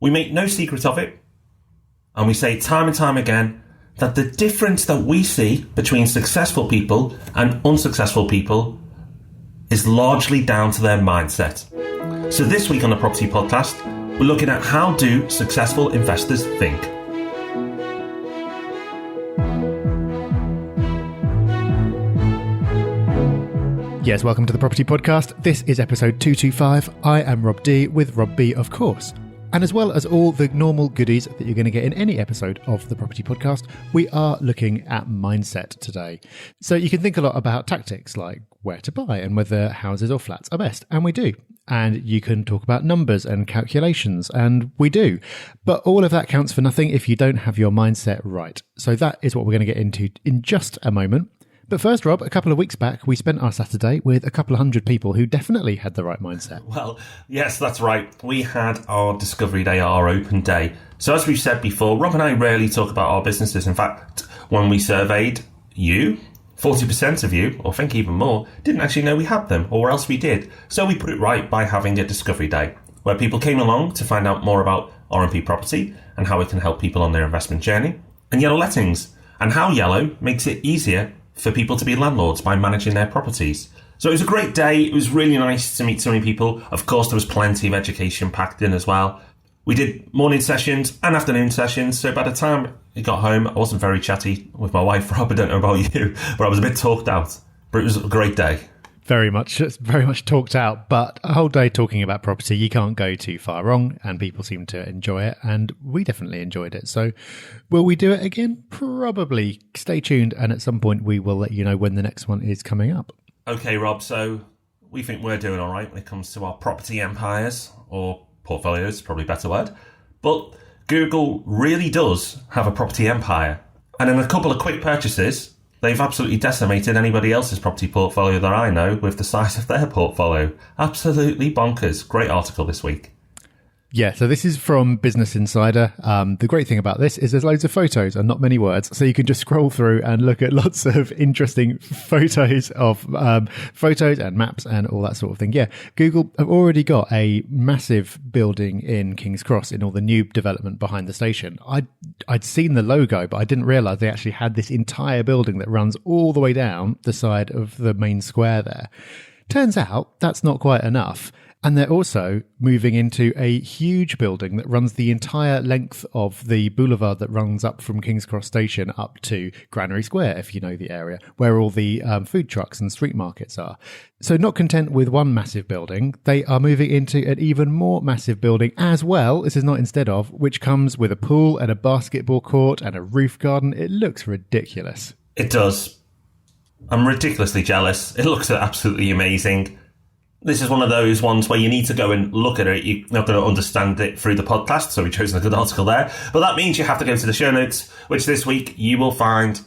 We make no secret of it, and we say time and time again that the difference that we see between successful people and unsuccessful people is largely down to their mindset. So this week on the Property Podcast, we're looking at how do successful investors think. Yes, welcome to the Property Podcast. This is episode 225. I am Rob D with Rob B, of course. And as well as all the normal goodies that you're going to get in any episode of the Property Podcast, we are looking at mindset today. So you can think a lot about tactics like where to buy and whether houses or flats are best. And we do. And you can talk about numbers and calculations, and we do. But all of that counts for nothing if you don't have your mindset right. So that is what we're going to get into in just a moment. But first, Rob, a couple of weeks back, we spent our Saturday with a couple of hundred people who definitely had the right mindset. Well, yes, that's right. We had our Discovery Day, our open day. So as we've said before, Rob and I rarely talk about our businesses. In fact, when we surveyed you, 40% of you, or I think even more, didn't actually know we had them, or else we did. So we put it right by having a Discovery Day, where people came along to find out more about R&P property and how it can help people on their investment journey, and Yellow Lettings, and how Yellow makes it easier for people to be landlords by managing their properties. So it was a great day. It was really nice to meet so many people. Of course, there was plenty of education packed in as well. We did morning sessions and afternoon sessions. So by the time I got home, I wasn't very chatty with my wife, Rob. I don't know about you, but I was a bit talked out. But it was a great day. Very much talked out, but a whole day talking about property, you can't go too far wrong, and people seem to enjoy it, and we definitely enjoyed it. So will we do it again? Probably. Stay tuned, and at some point we will let you know when the next one is coming up. Okay, Rob, so we think we're doing all right when it comes to our property empires, or portfolios, probably a better word. But Google really does have a property empire, and in a couple of quick purchases, they've absolutely decimated anybody else's property portfolio that I know with the size of their portfolio. Absolutely bonkers. Great article this week. Yeah, so this is from Business Insider. The great thing about this is there's loads of photos and not many words. So you can just scroll through and look at lots of interesting photos and maps and all that sort of thing. Yeah, Google have already got a massive building in King's Cross in all the new development behind the station. I'd seen the logo, but I didn't realise they actually had this entire building that runs all the way down the side of the main square there. Turns out that's not quite enough. And they're also moving into a huge building that runs the entire length of the boulevard that runs up from King's Cross Station up to Granary Square, if you know the area, where all the food trucks and street markets are. So not content with one massive building, they are moving into an even more massive building as well, this is not instead of, which comes with a pool and a basketball court and a roof garden. It looks ridiculous. It does. I'm ridiculously jealous. It looks absolutely amazing. This is one of those ones where you need to go and look at it. You're not going to understand it through the podcast, so we've chosen a good article there. But that means you have to go to the show notes, which this week you will find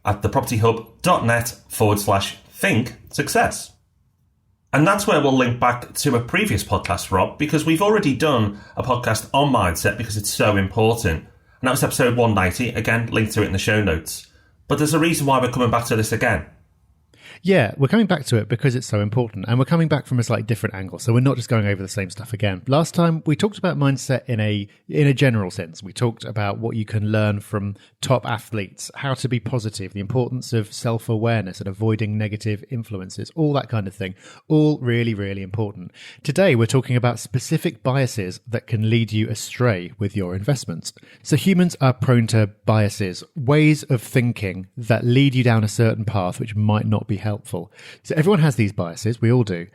at thepropertyhub.net/think success. And that's where we'll link back to a previous podcast, Rob, because we've already done a podcast on mindset because it's so important. And that was episode 190. Again, link to it in the show notes. But there's a reason why we're coming back to this again. Yeah, we're coming back to it because it's so important, and we're coming back from a slightly different angle. So we're not just going over the same stuff again. Last time we talked about mindset in a general sense. We talked about what you can learn from top athletes, how to be positive, the importance of self-awareness and avoiding negative influences, all that kind of thing. All really, really important. Today we're talking about specific biases that can lead you astray with your investments. So humans are prone to biases, ways of thinking that lead you down a certain path which might not be helpful. So everyone has these biases, we all do.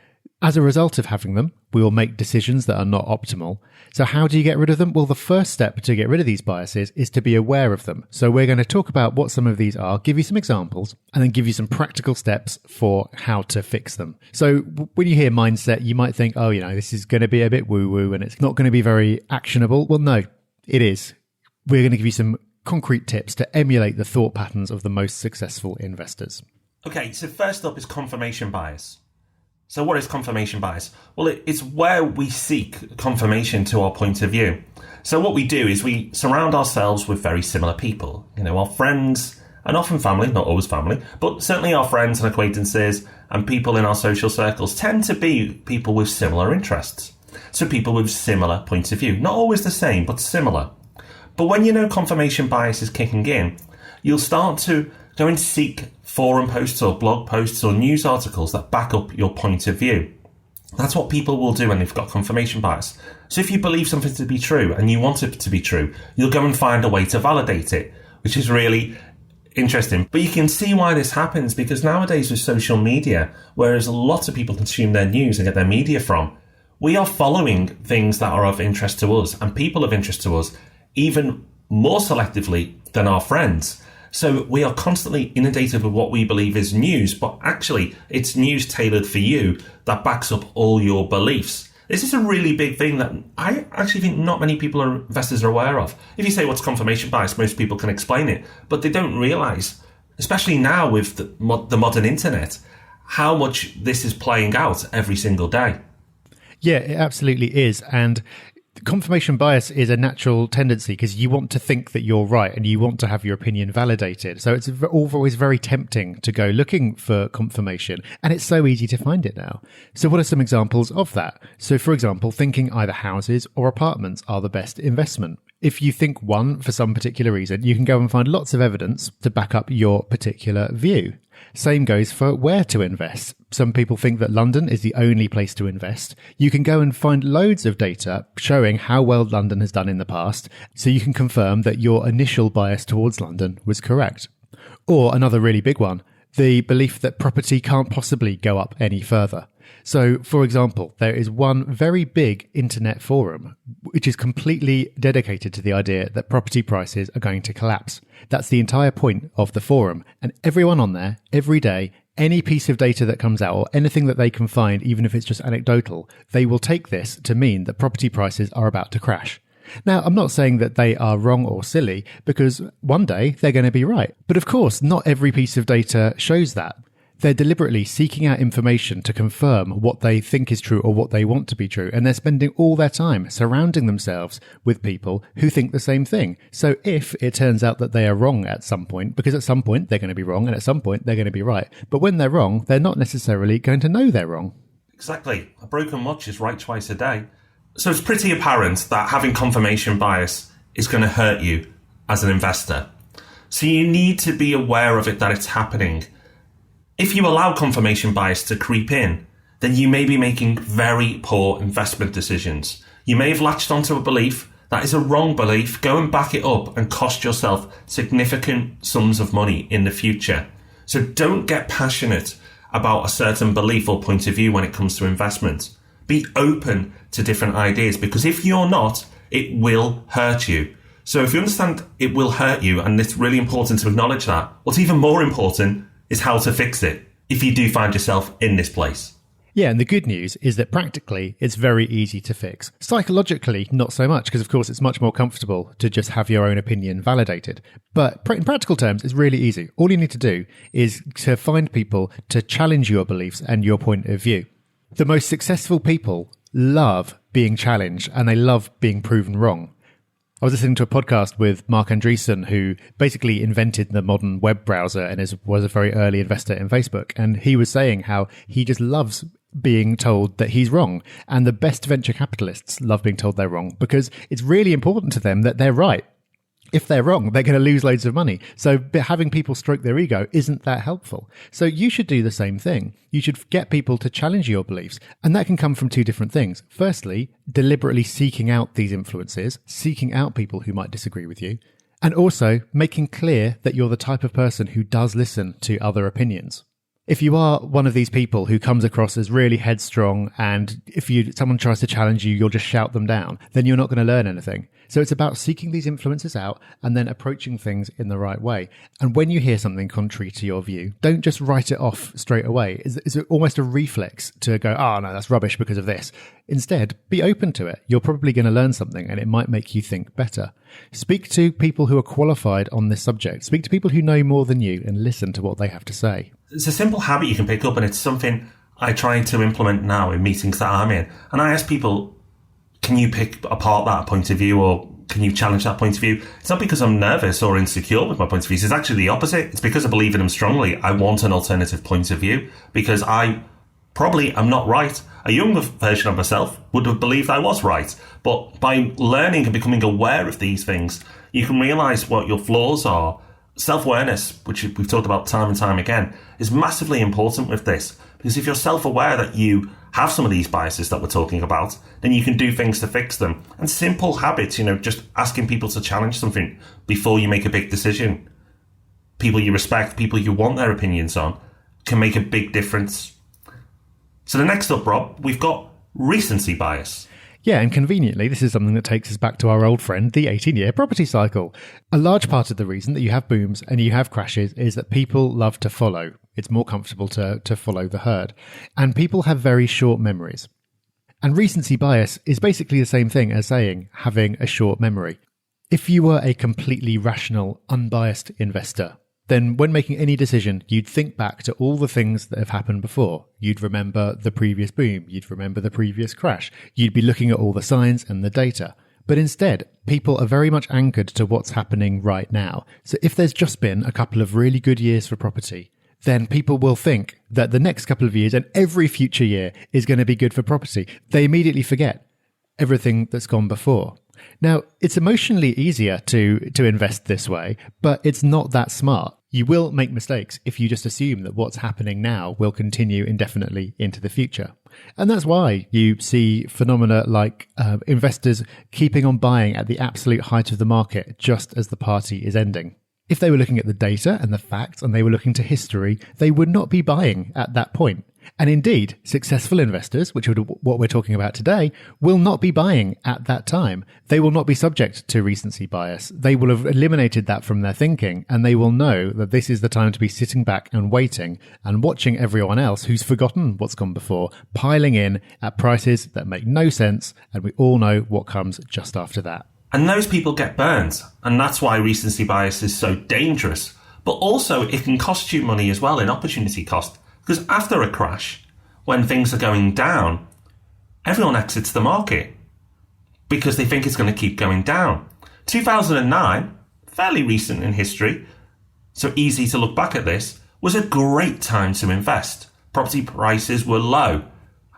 As a result of having them, we will make decisions that are not optimal. So how do you get rid of them? Well, the first step to get rid of these biases is to be aware of them. So we're going to talk about what some of these are, give you some examples, and then give you some practical steps for how to fix them. So when you hear mindset, you might think, oh, this is going to be a bit woo-woo and it's not going to be very actionable. Well, no, it is. We're going to give you some concrete tips to emulate the thought patterns of the most successful investors. Okay, so first up is confirmation bias. So what is confirmation bias? Well, it's where we seek confirmation to our point of view. So what we do is we surround ourselves with very similar people. Our friends and often family, not always family, but certainly our friends and acquaintances and people in our social circles tend to be people with similar interests. So people with similar points of view. Not always the same, but similar. But when you know confirmation bias is kicking in, you'll start to go and seek forum posts or blog posts or news articles that back up your point of view. That's what people will do when they've got confirmation bias. So if you believe something to be true and you want it to be true, you'll go and find a way to validate it, which is really interesting. But you can see why this happens, because nowadays with social media, whereas lots of people consume their news and get their media from, we are following things that are of interest to us and people of interest to us even more selectively than our friends. So we are constantly inundated with what we believe is news, but actually it's news tailored for you that backs up all your beliefs. This is a really big thing that I actually think not many people or investors are aware of. If you say what's confirmation bias, most people can explain it, but they don't realise, especially now with the modern internet, how much this is playing out every single day. Yeah, it absolutely is. And confirmation bias is a natural tendency because you want to think that you're right and you want to have your opinion validated. So it's always very tempting to go looking for confirmation, and it's so easy to find it now. So what are some examples of that? So for example, thinking either houses or apartments are the best investment. If you think one for some particular reason, you can go and find lots of evidence to back up your particular view. Same goes for where to invest. Some people think that London is the only place to invest. You can go and find loads of data showing how well London has done in the past, so you can confirm that your initial bias towards London was correct. Or another really big one, the belief that property can't possibly go up any further. So, for example, there is one very big internet forum which is completely dedicated to the idea that property prices are going to collapse. That's the entire point of the forum. And everyone on there, every day, any piece of data that comes out or anything that they can find, even if it's just anecdotal, they will take this to mean that property prices are about to crash. Now, I'm not saying that they are wrong or silly, because one day they're going to be right. But of course, not every piece of data shows that. They're deliberately seeking out information to confirm what they think is true or what they want to be true, and they're spending all their time surrounding themselves with people who think the same thing. So if it turns out that they are wrong at some point, because at some point they're going to be wrong and at some point they're going to be right, but when they're wrong, they're not necessarily going to know they're wrong. Exactly. A broken watch is right twice a day. So it's pretty apparent that having confirmation bias is going to hurt you as an investor. So you need to be aware of it, that it's happening. If you allow confirmation bias to creep in, then you may be making very poor investment decisions. You may have latched onto a belief that is a wrong belief, go and back it up and cost yourself significant sums of money in the future. So don't get passionate about a certain belief or point of view when it comes to investment. Be open to different ideas, because if you're not, it will hurt you. So if you understand it will hurt you, and it's really important to acknowledge that, what's even more important is how to fix it if you do find yourself in this place. Yeah, and the good news is that practically it's very easy to fix. Psychologically, not so much, because of course it's much more comfortable to just have your own opinion validated. But in practical terms, it's really easy. All you need to do is to find people to challenge your beliefs and your point of view. The most successful people love being challenged and they love being proven wrong. I was listening to a podcast with Mark Andreessen, who basically invented the modern web browser and was a very early investor in Facebook. And he was saying how he just loves being told that he's wrong. And the best venture capitalists love being told they're wrong, because it's really important to them that they're right. If they're wrong, they're going to lose loads of money. So having people stroke their ego isn't that helpful. So you should do the same thing. You should get people to challenge your beliefs. And that can come from two different things. Firstly, deliberately seeking out these influences, seeking out people who might disagree with you, and also making clear that you're the type of person who does listen to other opinions. If you are one of these people who comes across as really headstrong, and if someone tries to challenge you, you'll just shout them down, then you're not going to learn anything. So it's about seeking these influences out and then approaching things in the right way. And when you hear something contrary to your view, don't just write it off straight away. It's almost a reflex to go, oh no, that's rubbish because of this. Instead, be open to it. You're probably going to learn something and it might make you think better. Speak to people who are qualified on this subject. Speak to people who know more than you and listen to what they have to say. It's a simple habit you can pick up, and it's something I try to implement now in meetings that I'm in. And I ask people, can you pick apart that point of view, or can you challenge that point of view? It's not because I'm nervous or insecure with my point of view. It's actually the opposite. It's because I believe in them strongly. I want an alternative point of view because I Probably I'm not right. A younger version of myself would have believed I was right. But by learning and becoming aware of these things, you can realise what your flaws are. Self-awareness, which we've talked about time and time again, is massively important with this. Because if you're self-aware that you have some of these biases that we're talking about, then you can do things to fix them. And simple habits, just asking people to challenge something before you make a big decision. People you respect, people you want their opinions on, can make a big difference. So the next up, Rob, we've got recency bias. Yeah, and conveniently, this is something that takes us back to our old friend, the 18-year property cycle. A large part of the reason that you have booms and you have crashes is that people love to follow. It's more comfortable to follow the herd. And people have very short memories. And recency bias is basically the same thing as saying having a short memory. If you were a completely rational, unbiased investor, then when making any decision, you'd think back to all the things that have happened before. You'd remember the previous boom. You'd remember the previous crash. You'd be looking at all the signs and the data. But instead, people are very much anchored to what's happening right now. So if there's just been a couple of really good years for property, then people will think that the next couple of years and every future year is going to be good for property. They immediately forget everything that's gone before. Now, it's emotionally easier to invest this way, but it's not that smart. You will make mistakes if you just assume that what's happening now will continue indefinitely into the future. And that's why you see phenomena like investors keeping on buying at the absolute height of the market just as the party is ending. If they were looking at the data and the facts and they were looking to history, they would not be buying at that point. And indeed, successful investors, which is what we're talking about today, will not be buying at that time. They will not be subject to recency bias. They will have eliminated that from their thinking, and they will know that this is the time to be sitting back and waiting and watching everyone else who's forgotten what's gone before, piling in at prices that make no sense, and we all know what comes just after that. And those people get burned, and that's why recency bias is so dangerous. But also, it can cost you money as well in opportunity cost. Because after a crash, when things are going down, everyone exits the market because they think it's going to keep going down. 2009, fairly recent in history, so easy to look back at this, was a great time to invest. Property prices were low,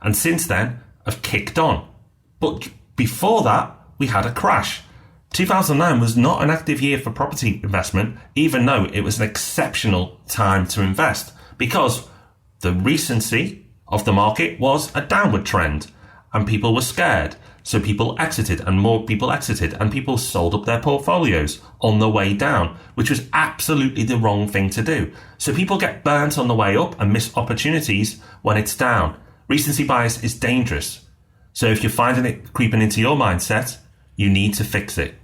and since then have kicked on. But before that, we had a crash. 2009 was not an active year for property investment, even though it was an exceptional time to invest, because the recency of the market was a downward trend and people were scared. So people exited and more people exited and people sold up their portfolios on the way down, which was absolutely the wrong thing to do. So people get burnt on the way up and miss opportunities when it's down. Recency bias is dangerous. So if you're finding it creeping into your mindset, you need to fix it.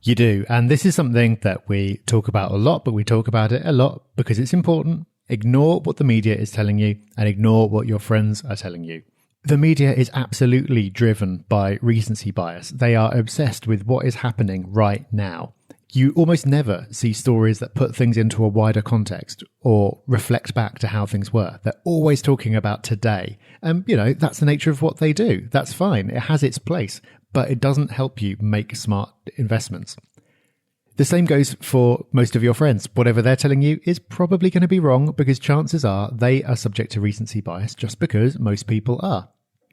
You do. And this is something that we talk about a lot, but we talk about it a lot because it's important. Ignore what the media is telling you and ignore what your friends are telling you. The media is absolutely driven by recency bias. They are obsessed with what is happening right now. You almost never see stories that put things into a wider context or reflect back to how things were. They're always talking about today. And, that's the nature of what they do. That's fine. It has its place, but it doesn't help you make smart investments. The same goes for most of your friends. Whatever they're telling you is probably going to be wrong because chances are they are subject to recency bias just because most people are.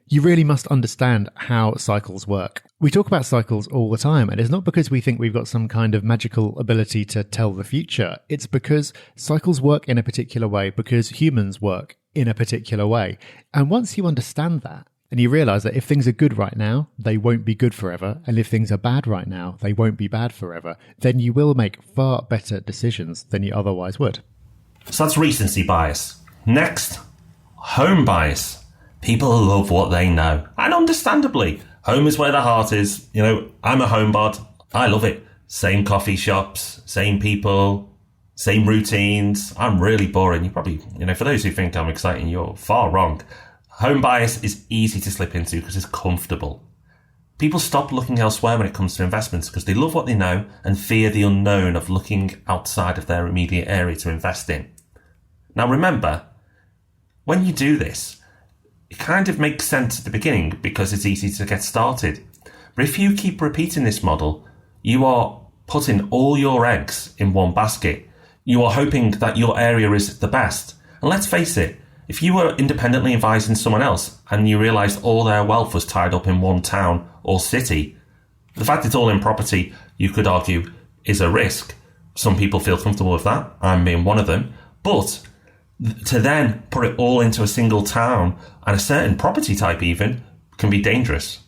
You really must understand how cycles work. We talk about cycles all the time, and it's not because we think we've got some kind of magical ability to tell the future. It's because cycles work in a particular way because humans work in a particular way. And once you understand that, and you realize that if things are good right now, they won't be good forever. And if things are bad right now, they won't be bad forever. Then you will make far better decisions than you otherwise would. So that's recency bias. Next, home bias. People love what they know. And understandably, home is where the heart is. I'm a homebod. I love it. Same coffee shops, same people, same routines. I'm really boring. You probably, for those who think I'm exciting, you're far wrong. Home bias is easy to slip into because it's comfortable. People stop looking elsewhere when it comes to investments because they love what they know and fear the unknown of looking outside of their immediate area to invest in. Now remember, when you do this, it kind of makes sense at the beginning because it's easy to get started. But if you keep repeating this model, you are putting all your eggs in one basket. You are hoping that your area is the best. And let's face it, If you were independently advising someone else and you realised all their wealth was tied up in one town or city, the fact it's all in property, you could argue, is a risk. Some people feel comfortable with that. I'm being one of them. But to then put it all into a single town and a certain property type even can be dangerous.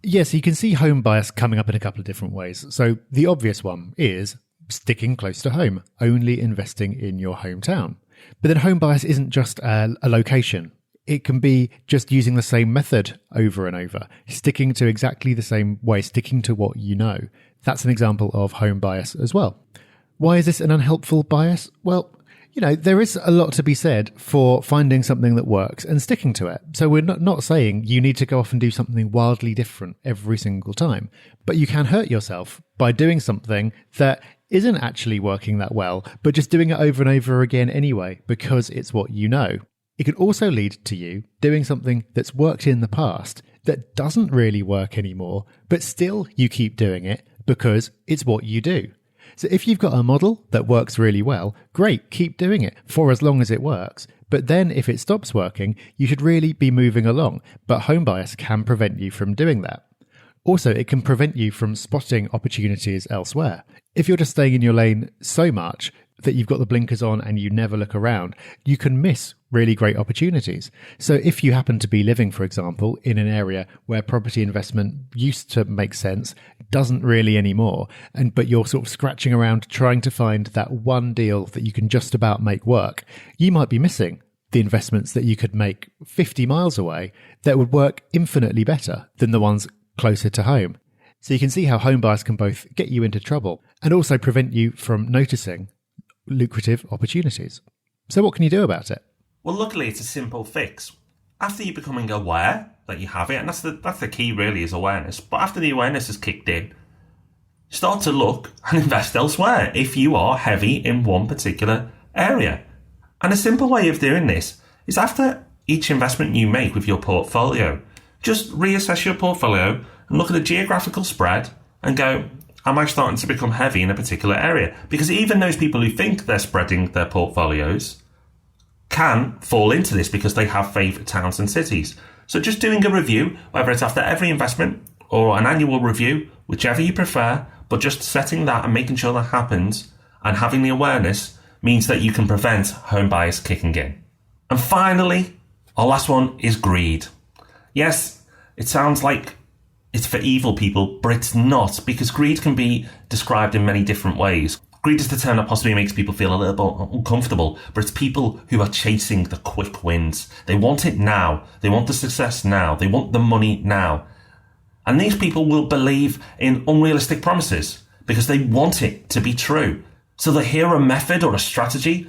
Yes, you can see home bias coming up in a couple of different ways. So the obvious one is sticking close to home, only investing in your hometown. But then home bias isn't just a location. It can be just using the same method over and over, sticking to exactly the same way, sticking to what you know. That's an example of home bias as well. Why is this an unhelpful bias? Well, there is a lot to be said for finding something that works and sticking to it. So we're not saying you need to go off and do something wildly different every single time, but you can hurt yourself by doing something that isn't actually working that well, but just doing it over and over again anyway, because it's what you know. It could also lead to you doing something that's worked in the past that doesn't really work anymore, but still you keep doing it because it's what you do. So if you've got a model that works really well, great, keep doing it for as long as it works. But then if it stops working, you should really be moving along. But home bias can prevent you from doing that. Also, it can prevent you from spotting opportunities elsewhere. If you're just staying in your lane so much that you've got the blinkers on and you never look around, you can miss really great opportunities. So if you happen to be living, for example, in an area where property investment used to make sense, doesn't really anymore, but you're sort of scratching around trying to find that one deal that you can just about make work, you might be missing the investments that you could make 50 miles away that would work infinitely better than the ones closer to home. So you can see how home bias can both get you into trouble and also prevent you from noticing lucrative opportunities. So what can you do about it? Well, luckily it's a simple fix. After you're becoming aware that you have it, and that's the key really, is awareness, but after the awareness has kicked in, start to look and invest elsewhere if you are heavy in one particular area. And a simple way of doing this is after each investment you make with your portfolio, just reassess your portfolio and look at the geographical spread and go, am I starting to become heavy in a particular area? Because even those people who think they're spreading their portfolios can fall into this because they have favourite towns and cities. So just doing a review, whether it's after every investment or an annual review, whichever you prefer, but just setting that and making sure that happens and having the awareness means that you can prevent home bias kicking in. And finally, our last one is greed. Yes, it sounds like it's for evil people, but it's not, because greed can be described in many different ways. Greed is the term that possibly makes people feel a little bit uncomfortable, but it's people who are chasing the quick wins. They want it now. They want the success now. They want the money now. And these people will believe in unrealistic promises because they want it to be true. So they hear a method or a strategy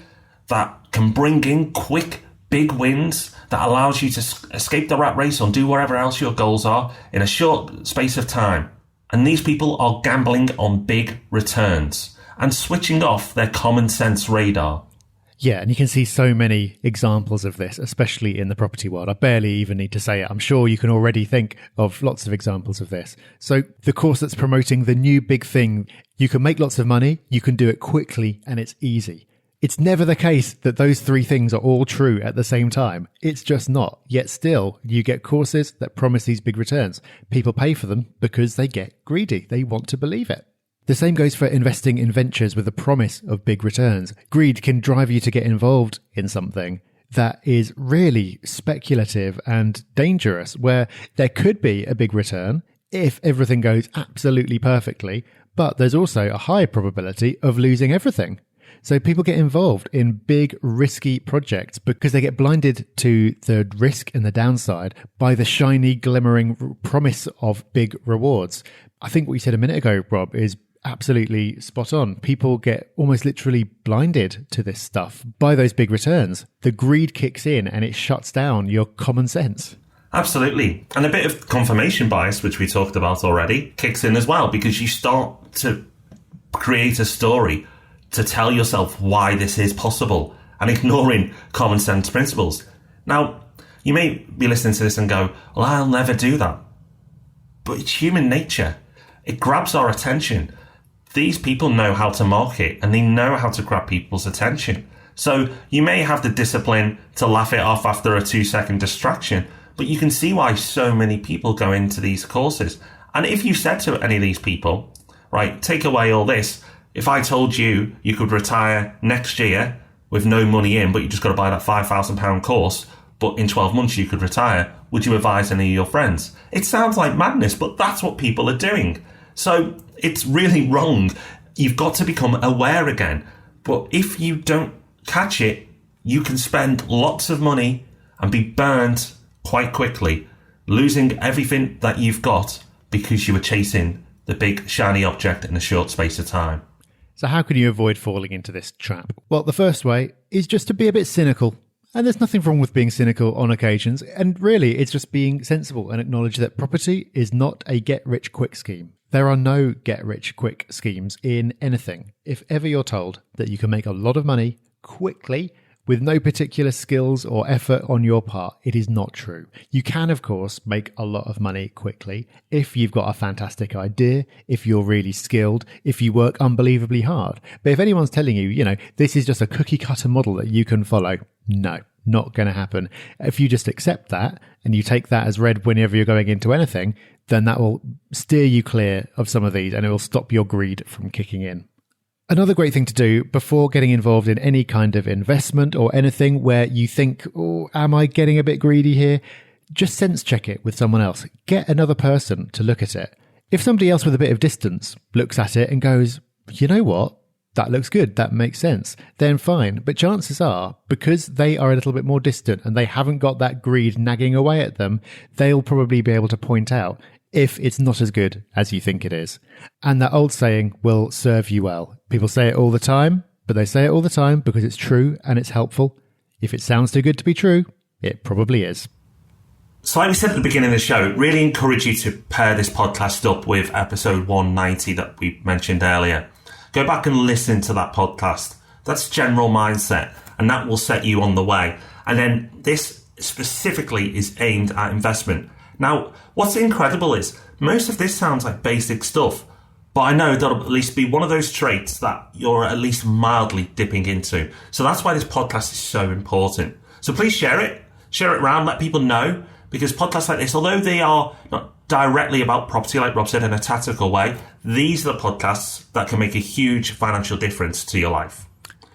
that can bring in quick, big wins that allows you to escape the rat race or do whatever else your goals are in a short space of time. And these people are gambling on big returns and switching off their common sense radar. Yeah, and you can see so many examples of this, especially in the property world. I barely even need to say it. I'm sure you can already think of lots of examples of this. So the course that's promoting the new big thing, you can make lots of money, you can do it quickly, and it's easy. It's never the case that those three things are all true at the same time. It's just not. Yet still, you get courses that promise these big returns. People pay for them because they get greedy. They want to believe it. The same goes for investing in ventures with the promise of big returns. Greed can drive you to get involved in something that is really speculative and dangerous, where there could be a big return if everything goes absolutely perfectly, but there's also a high probability of losing everything. So people get involved in big, risky projects because they get blinded to the risk and the downside by the shiny, glimmering promise of big rewards. I think what you said a minute ago, Rob, is absolutely spot on. People get almost literally blinded to this stuff by those big returns. The greed kicks in and it shuts down your common sense. Absolutely. And a bit of confirmation bias, which we talked about already, kicks in as well, because you start to create a story to tell yourself why this is possible and ignoring common sense principles. Now, you may be listening to this and go, well, I'll never do that. But it's human nature. It grabs our attention. These people know how to market and they know how to grab people's attention. So you may have the discipline to laugh it off after a 2-second distraction, but you can see why so many people go into these courses. And if you said to any of these people, right, take away all this, if I told you you could retire next year with no money in, but you just got to buy that £5,000 course, but in 12 months you could retire, would you advise any of your friends? It sounds like madness, but that's what people are doing. So it's really wrong. You've got to become aware again. But if you don't catch it, you can spend lots of money and be burned quite quickly, losing everything that you've got because you were chasing the big shiny object in a short space of time. So how can you avoid falling into this trap? Well, the first way is just to be a bit cynical. And there's nothing wrong with being cynical on occasions. And really, it's just being sensible and acknowledge that property is not a get-rich-quick scheme. There are no get-rich-quick schemes in anything. If ever you're told that you can make a lot of money quickly with no particular skills or effort on your part, it is not true. You can, of course, make a lot of money quickly if you've got a fantastic idea, if you're really skilled, if you work unbelievably hard. But if anyone's telling you, this is just a cookie cutter model that you can follow, no, not going to happen. If you just accept that and you take that as read whenever you're going into anything, then that will steer you clear of some of these and it will stop your greed from kicking in. Another great thing to do before getting involved in any kind of investment or anything where you think, oh, am I getting a bit greedy here? Just sense check it with someone else. Get another person to look at it. If somebody else with a bit of distance looks at it and goes, you know what? That looks good. That makes sense. Then fine. But chances are, because they are a little bit more distant and they haven't got that greed nagging away at them, they'll probably be able to point out if it's not as good as you think it is. And that old saying will serve you well. People say it all the time, but they say it all the time because it's true and it's helpful. If it sounds too good to be true, it probably is. So like we said at the beginning of the show, really encourage you to pair this podcast up with episode 190 that we mentioned earlier. Go back and listen to that podcast. That's general mindset, and that will set you on the way. And then this specifically is aimed at investment. Now, what's incredible is most of this sounds like basic stuff, but I know that'll at least be one of those traits that you're at least mildly dipping into. So that's why this podcast is so important. So please share it around, let people know, because podcasts like this, although they are not directly about property, like Rob said, in a tactical way, these are the podcasts that can make a huge financial difference to your life.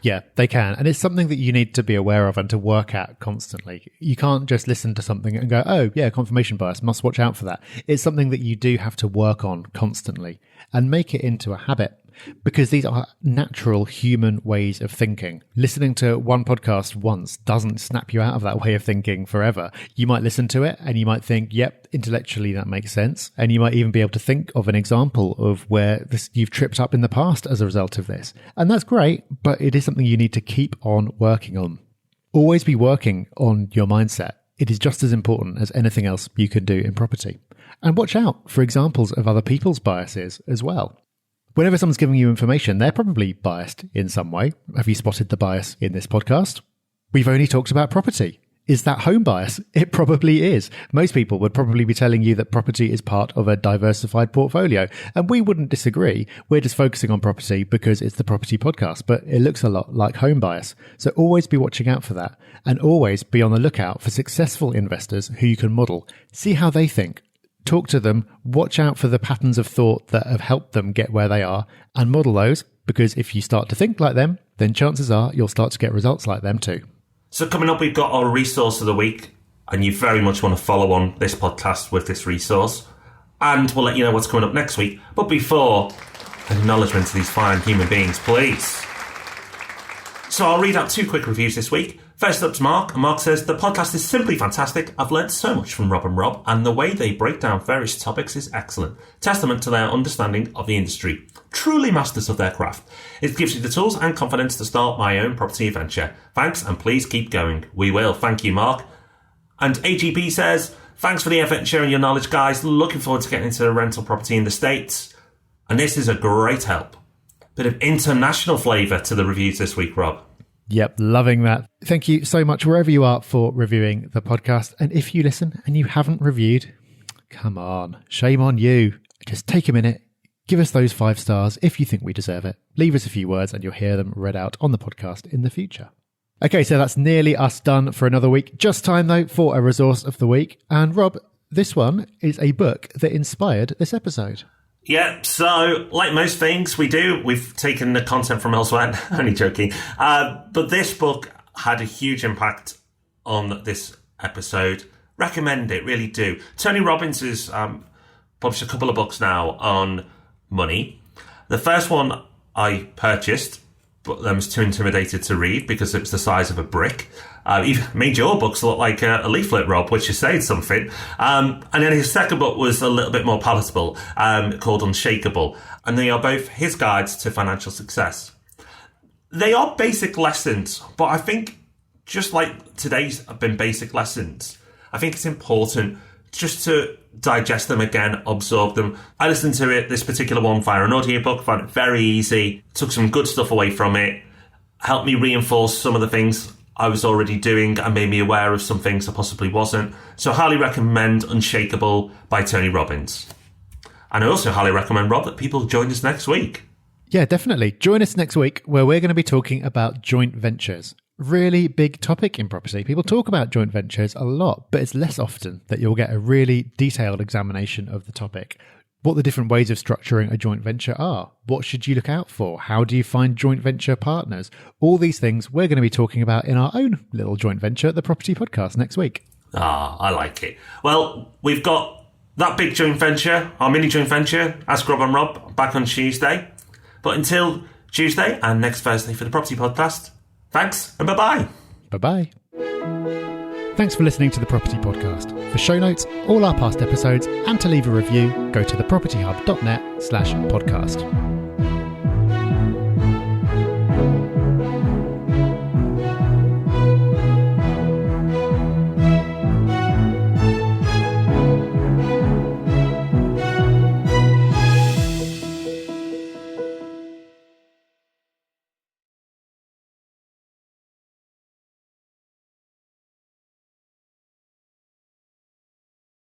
Yeah, they can. And it's something that you need to be aware of and to work at constantly. You can't just listen to something and go, oh, yeah, confirmation bias, must watch out for that. It's something that you do have to work on constantly and make it into a habit, because these are natural human ways of thinking. Listening to one podcast once doesn't snap you out of that way of thinking forever. You might listen to it and you might think, yep, intellectually that makes sense. And you might even be able to think of an example of where you've tripped up in the past as a result of this. And that's great, but it is something you need to keep on working on. Always be working on your mindset. It is just as important as anything else you can do in property. And watch out for examples of other people's biases as well. Whenever someone's giving you information, they're probably biased in some way. Have you spotted the bias in this podcast? We've only talked about property. Is that home bias? It probably is. Most people would probably be telling you that property is part of a diversified portfolio. And we wouldn't disagree. We're just focusing on property because it's the property podcast, but it looks a lot like home bias. So always be watching out for that, and always be on the lookout for successful investors who you can model. See how they think. Talk to them, watch out for the patterns of thought that have helped them get where they are, and model those, because if you start to think like them, then chances are you'll start to get results like them too. So coming up, we've got our resource of the week, and you very much want to follow on this podcast with this resource, and we'll let you know what's coming up next week. But before, an acknowledgement to these fine human beings, please. So I'll read out 2 quick reviews this week. First up's Mark, and Mark says, the podcast is simply fantastic. I've learned so much from Rob and Rob, and the way they break down various topics is excellent. Testament to their understanding of the industry. Truly masters of their craft. It gives you the tools and confidence to start my own property adventure. Thanks, and please keep going. We will. Thank you, Mark. And AGP says, thanks for the effort and sharing your knowledge, guys. Looking forward to getting into rental property in the States. And this is a great help. Bit of international flavour to the reviews this week, Rob. Yep, loving that. Thank you so much wherever you are for reviewing the podcast. And if you listen and you haven't reviewed, come on, shame on you. Just take a minute, give us those 5 stars if you think we deserve it. Leave us a few words and you'll hear them read out on the podcast in the future. Okay, so that's nearly us done for another week. Just time, though, for a resource of the week. And Rob, this one is a book that inspired this episode. Yeah, so like most things we do, we've taken the content from elsewhere. Only joking. But this book had a huge impact on this episode. Recommend it, really do. Tony Robbins has published a couple of books now on money. The first one I purchased, but I was too intimidated to read because it was the size of a brick. You've made your books look like a leaflet, Rob, which is saying something. And then his second book was a little bit more palatable, called Unshakable. And they are both his guides to financial success. They are basic lessons, but I think just like today's have been basic lessons, I think it's important just to digest them again, absorb them. I listened to this particular one via an audiobook, found it very easy, took some good stuff away from it, helped me reinforce some of the things I was already doing and made me aware of some things I possibly wasn't. So I highly recommend Unshakable by Tony Robbins. And I also highly recommend, Rob, that people join us next week. Yeah, definitely. Join us next week where we're going to be talking about joint ventures. Really big topic in property. People talk about joint ventures a lot, but it's less often that you'll get a really detailed examination of the topic. What the different ways of structuring a joint venture are. What should you look out for? How do you find joint venture partners? All these things we're going to be talking about in our own little joint venture, the Property Podcast, next week. I like it. Well, we've got that big joint venture, our mini joint venture, Ask Rob and Rob, back on Tuesday. But until Tuesday and next Thursday for the Property Podcast, thanks and bye-bye. Bye-bye. Thanks for listening to the Property Podcast. For show notes, all our past episodes, and to leave a review, go to thepropertyhub.net/podcast.